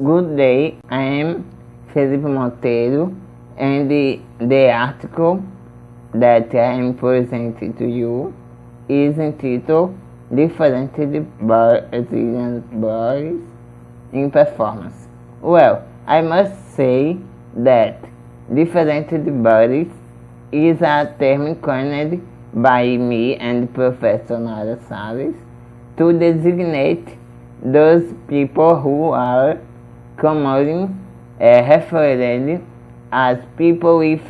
Good day, I am Felipe Monteiro, and the article that I am presenting to you is entitled Different Brazilian Bodies in Performance. Well, I must say that different bodies is a term coined by me and Professor Nara Salles to designate those people who are commonly referred as people with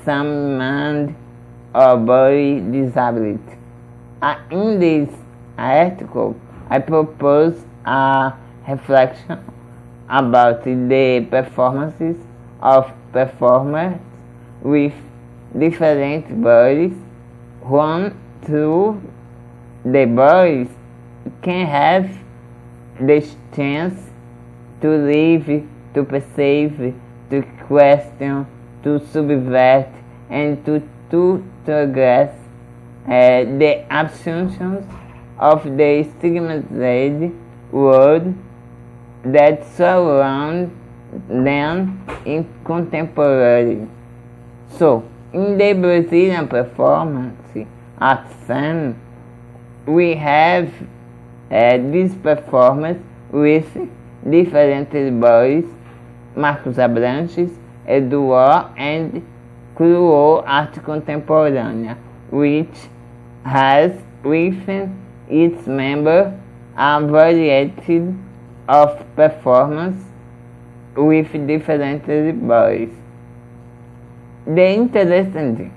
some mind or body disability. In this article, I propose a reflection about the performances of performers with different bodies. One, through the bodies can have the chance to live, to perceive, to question, to subvert, and to transgress the assumptions of the stigmatized world that surround them in contemporary. So, in the Brazilian performance art scene, we have this performance with different bodies, Marcos Abranches, Eduard, and Cruel Art Contemporânea, which has within its members a variety of performance with different bodies. The interesting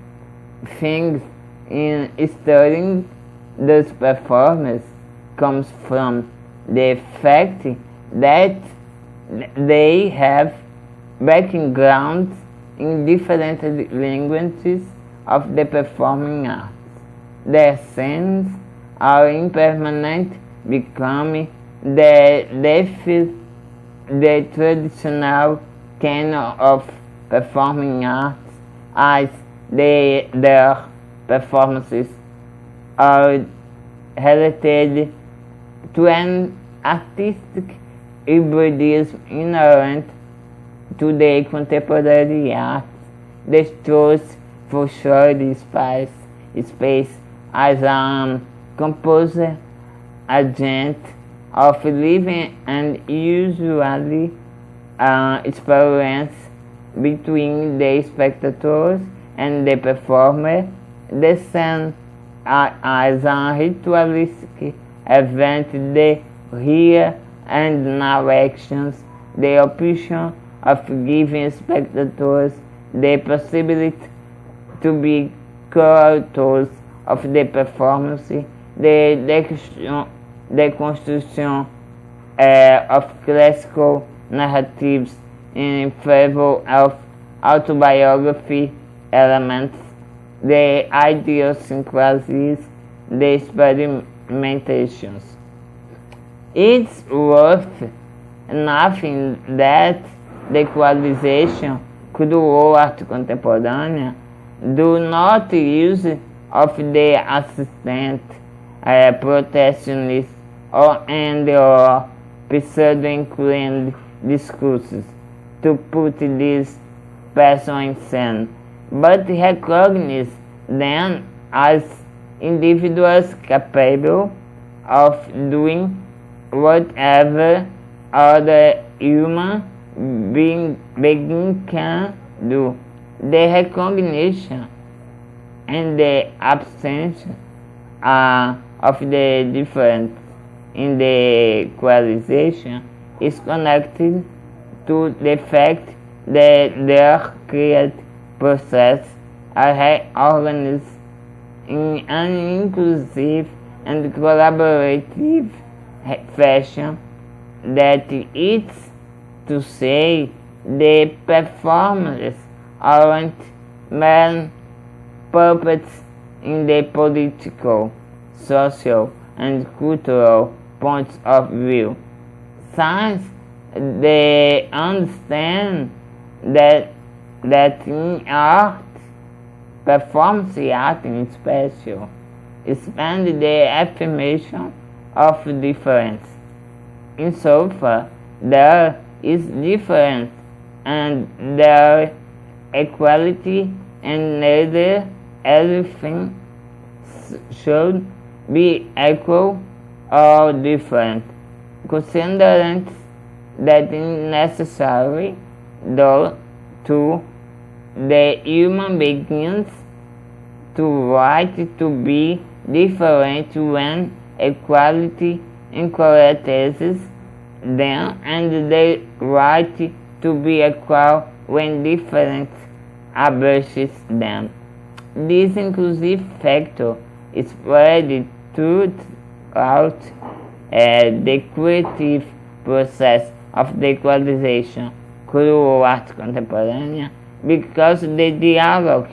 thing in studying those performers comes from the fact that they have backgrounds in different languages of the performing arts. Their scenes are impermanent, becoming the traditional canon of performing arts, as their performances are related to an artistic hybridism inherent to the contemporary arts. The choice for shared space as a composer, agent of living, and usually experience between the spectators and the performer. The scene as a ritualistic event, the here and now actions, the option of giving spectators the possibility to be co-authors of the performance, the construction of classical narratives in favor of autobiography elements, the idiosyncrasies, the experimentations. It's worth nothing that the equalization cruel art contemporânea do not use of the assistant protectionist or pseudo-inclined discourses to put this person in scene, but recognize them as individuals capable of doing whatever other human being can do. The recognition and the absence of the difference in the equalization is connected to the fact that their creative process are organized in an inclusive and collaborative fashion, that is to say, the performers aren't mere puppets in the political, social, and cultural points of view. Since they understand that in art, performance art in special, expand the affirmation of difference, insofar there is difference and there equality, and neither everything should be equal or different. Considering that is necessary, though, to the human beings to right to be different when equality encourages them, and the right to be equal when difference abolishes them. This inclusive factor is spread throughout the creative process of the equalization throughout contemporary, because the dialogue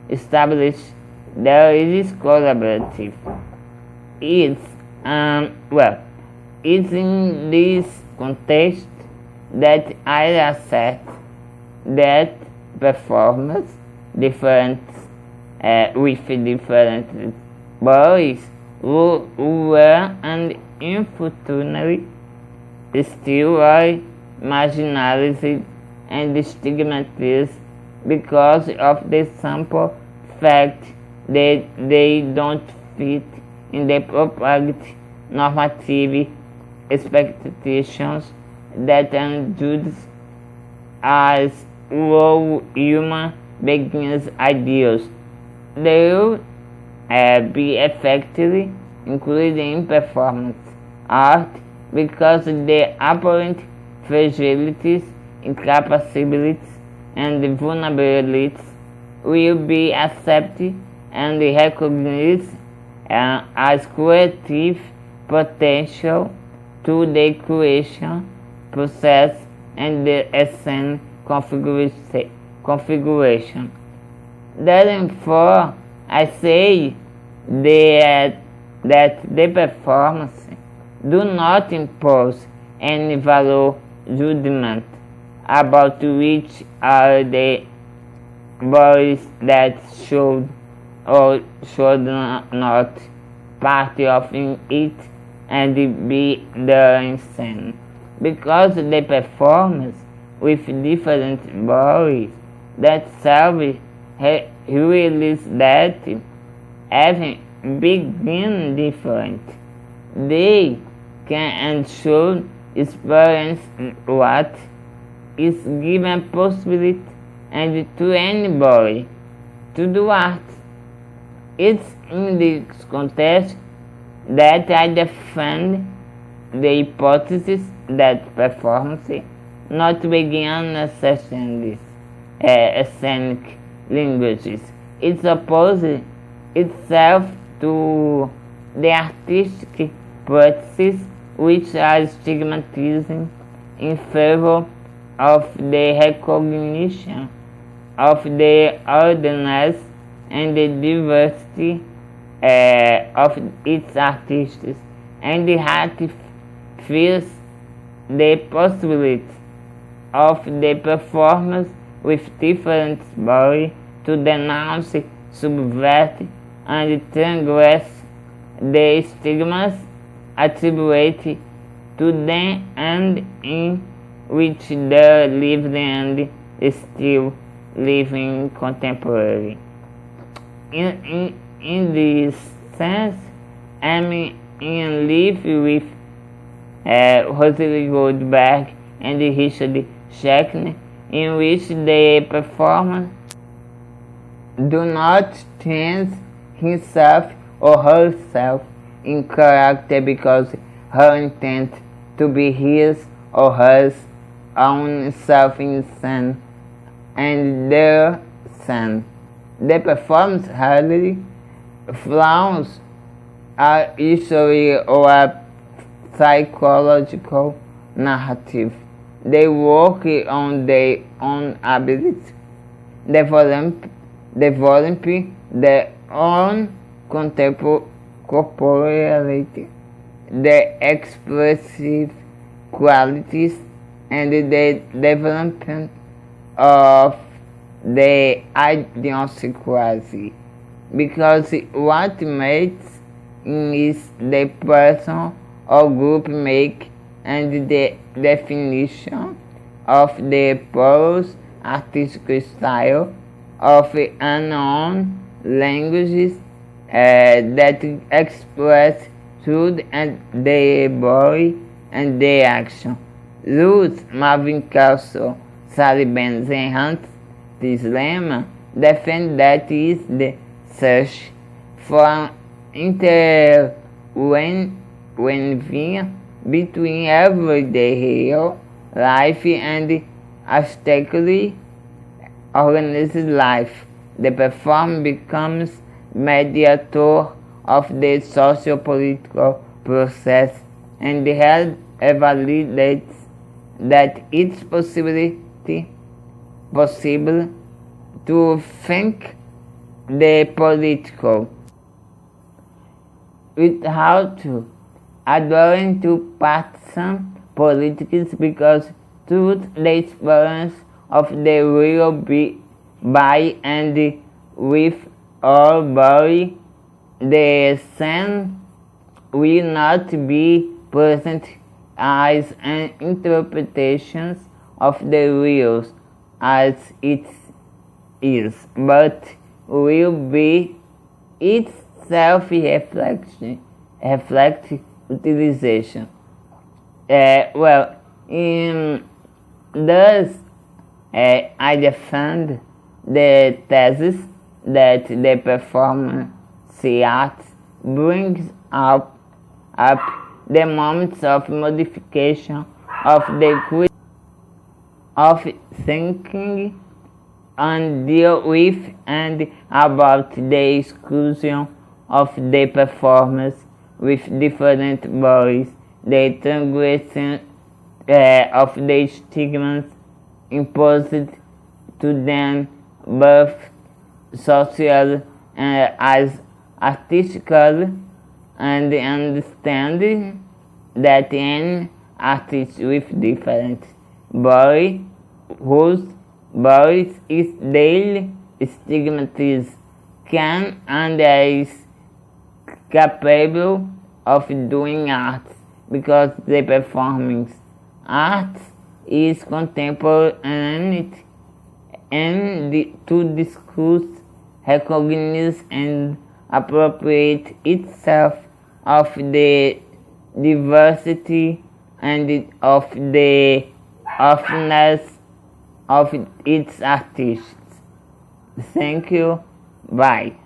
established there is collaborative. It's in this context that I assert that performers with different bodies who were and unfortunately still are marginalized and stigmatized because of the simple fact that they don't fit in the appropriate normative expectations that are as low human beings ideals. They will be effectively included in performance art because the apparent fragilities, incapabilities, and vulnerabilities will be accepted and recognized as creative potential to the creation process and the scene configuration. Therefore, I say that the performance do not impose any value judgment about which are the bodies that should or should not part of it and be the scene, because the performance with different bodies that serve realize that having begin different, they can and should experience what is given possibility and to anybody to do art. It's in this context that I defend the hypothesis that performance not begin necessarily scenic languages. It opposes itself to the artistic practices which are stigmatizing in favor of the recognition of the ordinary and the diversity of its artists, and the art feels the possibility of the performers with different bodies to denounce, subvert, and transgress the stigmas attributed to them and in which they lived and still live in contemporary. In this sense, I'm in live with Rosalie Goldberg and Richard Schechner, in which the performer do not change himself or herself in character because her intent to be his or her own self in sin and their sin. The performance hardly flaunts a history or a psychological narrative. They work on their own ability, develop their own corporeality, the expressive qualities, and the development of the idiosyncrasy, because what makes is the person or group make and the definition of the porous artistic style of unknown languages that express truth and their body and their action. Ruth Marvin Kelso, Sally Benz and Hunt this lemma defend that is the search for an interweaving between everyday real life and aesthetically organized life. The performer becomes mediator of the socio-political process and evaluates that it's possible to think the political without adhering to partisan politics, because through the experience of the real by and with our body, the same will not be present as an interpretation of the real as it is, but will be its self-reflective utilization. Thus, I defend the thesis that the performance art brings up the moments of modification of the of thinking and deal with and about the exclusion of the performers with different bodies, the transgression of the stigmas imposed to them, both social as artistical, and understanding that an artist with different body, whose bodies is daily stigmatized, can and is capable of doing art, because the performing art is contemporary and to discuss, recognize and appropriate itself of the diversity and of the offness of its artists. Thank you. Bye.